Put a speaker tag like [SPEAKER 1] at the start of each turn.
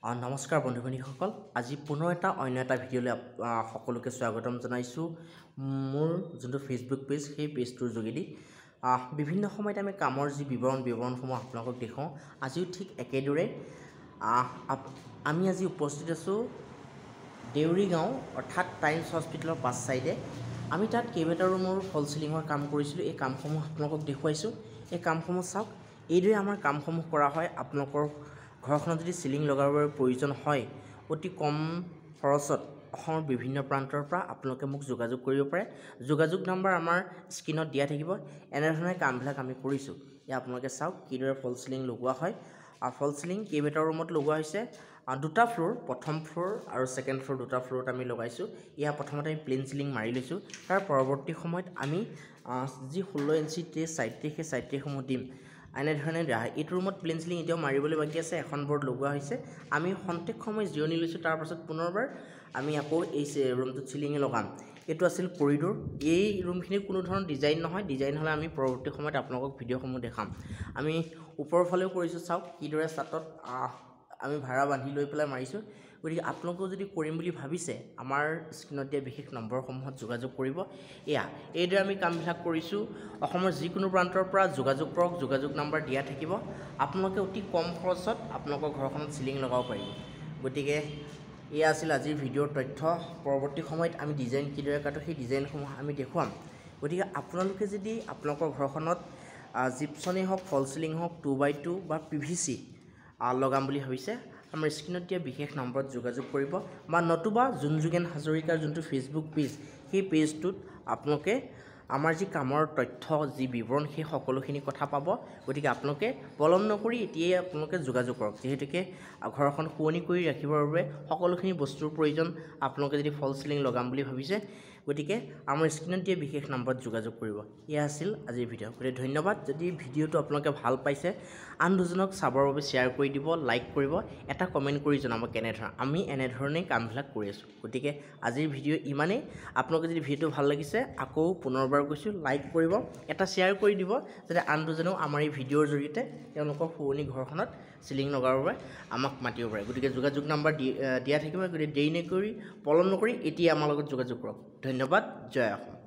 [SPEAKER 1] নমস্কাৰ বন্ধু বান্ধৱীসকল, আজি পুনৰ অন্য এটা ভিডিঅ'লৈ সকলোকে স্বাগতম জনাইছোঁ। মোৰ যোনটো ফেচবুক পেজ, সেই পেজটোৰ যোগেদি বিভিন্ন সময়ত আমি কামৰ যি বিৱৰণসমূহ আপোনালোকক দেখুৱাওঁ। আজিও ঠিক একেদৰে আমি আজি উপস্থিত আছোঁ দেউৰী গাঁও অৰ্থাৎ টাইমছ হস্পিটেলৰ পাছ চাইডে। আমি তাত কেইবাটাও ৰুমৰ ফল চিলিঙৰ কাম কৰিছিলোঁ। এই কামসমূহ আপোনালোকক দেখুৱাইছোঁ। এই কামসমূহ চাওক। এইদৰে আমাৰ কামসমূহ কৰা হয়। আপোনালোকৰ ঘৰখনত যদি চিলিং লগাবৰ প্ৰয়োজন হয়, অতি কম খৰচত অসমৰ বিভিন্ন প্ৰান্তৰ পৰা আপোনালোকে মোক যোগাযোগ কৰিব পাৰে। যোগাযোগ নম্বৰ আমাৰ স্ক্ৰীণত দিয়া থাকিব। এনেধৰণে কামবিলাক আমি কৰিছোঁ। এয়া আপোনালোকে চাওক কিদৰে ফল চিলিং লগোৱা হয়। ফল চিলিং কেইবাটাও ৰুমত লগোৱা হৈছে। দুটা ফ্ল'ৰ, প্ৰথম ফ্ল'ৰ আৰু ছেকেণ্ড ফ্ল'ৰ, দুটা ফ্ল'ৰত আমি লগাইছোঁ। এয়া প্ৰথমতে আমি প্লেইন চিলিং মাৰি লৈছোঁ। তাৰ পৰৱৰ্তী সময়ত আমি যি 16 ইঞ্চি ট্ৰে ছাইড ট্ৰে, সেই ছাইড ট্ৰেসমূহ দিম। এনেধৰণে দিয়া হয়। এইটো ৰুমত প্লেইন চিলিং এতিয়াও মাৰিবলৈ বাকী আছে। এখন বৰ্ড লগোৱা হৈছে। আমি খন্তেক সময় জিৰণি লৈছোঁ। তাৰপাছত পুনৰবাৰ আমি আকৌ এই ৰুমটোত চিলিঙে লগাম। এইটো আছিল কৰিডৰ। এই ৰুমখিনিৰ কোনো ধৰণৰ ডিজাইন নহয়। ডিজাইন হ'লে আমি পৰৱৰ্তী সময়ত আপোনালোকক ভিডিঅ'সমূহ দেখাম। আমি ওপৰৰ ফালেও কৰিছোঁ। চাওক কিদৰে ছাটত আমি ভাড়া বান্ধি লৈ পেলাই মাৰিছোঁ। গতিকে আপোনালোকেও যদি কৰিম বুলি ভাবিছে, আমাৰ স্ক্ৰীণত দিয়া বিশেষ নম্বৰসমূহত যোগাযোগ কৰিব। এইদৰে আমি কামবিলাক কৰিছোঁ। অসমৰ যিকোনো প্ৰান্তৰ পৰা যোগাযোগ কৰক। যোগাযোগ নম্বৰ দিয়া থাকিব। আপোনালোকে অতি কম খৰচত আপোনালোকৰ ঘৰখনত চিলিং লগাব পাৰিব। গতিকে এয়া আছিল আজিৰ ভিডিঅ'ৰ তথ্য। পৰৱৰ্তী সময়ত আমি ডিজাইন কিদৰে কাটোঁ, সেই ডিজাইনসমূহ আমি দেখুৱাম। গতিকে আপোনালোকে যদি আপোনালোকৰ ঘৰখনত জিপছনেই হওক, ফল চিলিং হওক, 2x2 বা PVC লগাম বুলি ভাবিছে, আমাৰ স্ক্ৰীণত দিয়া বিশেষ নম্বৰত যোগাযোগ কৰিব। বা নতুবা যোগেন হাজৰিকাৰ যোনটো ফেচবুক পেজ, সেই পেজটোত আপোনালোকে আমাৰ যি কামৰ তথ্য, যি বিৱৰণ, সেই সকলোখিনি কথা পাব। গতিকে আপোনালোকে পলম নকৰি এতিয়াই আপোনালোকে যোগাযোগ কৰক। যিহেতুকে ঘৰখন শুৱনি কৰি ৰাখিবৰ বাবে সকলোখিনি বস্তুৰ প্ৰয়োজন। আপোনালোকে যদি ফল চিলিং লগাম বুলি ভাবিছে, গতিকে আমাৰ স্ক্ৰীণত দিয়া বিশেষ নম্বৰত যোগাযোগ কৰিব। এয়া আছিল আজিৰ ভিডিঅ'। গতিকে ধন্যবাদ। যদি ভিডিঅ'টো আপোনালোকে ভাল পাইছে, আন দুজনক চাবৰ বাবে শ্বেয়াৰ কৰি দিব, লাইক কৰিব, এটা কমেণ্ট কৰি জনাব কেনেধৰণৰ। আমি এনেধৰণেই কামবিলাক কৰি আছোঁ। গতিকে আজিৰ ভিডিঅ' ইমানেই। আপোনালোকে যদি ভিডিঅ'টো ভাল লাগিছে, আকৌ পুনৰবাৰ কৈছোঁ, লাইক কৰিব, এটা শ্বেয়াৰ কৰি দিব, যাতে আন দুজনেও আমাৰ এই ভিডিঅ'ৰ জৰিয়তে তেওঁলোকৰ শুৱনি ঘৰখনত চিলিং লগাবৰ বাবে আমাক মাতিব পাৰে। গতিকে যোগাযোগ নম্বৰ দিয়া থাকিব। গতিকে দেৰি নকৰি, পলম নকৰি এতিয়া আমাৰ লগত যোগাযোগ কৰক। ধন্যবাদ। জয় অসম।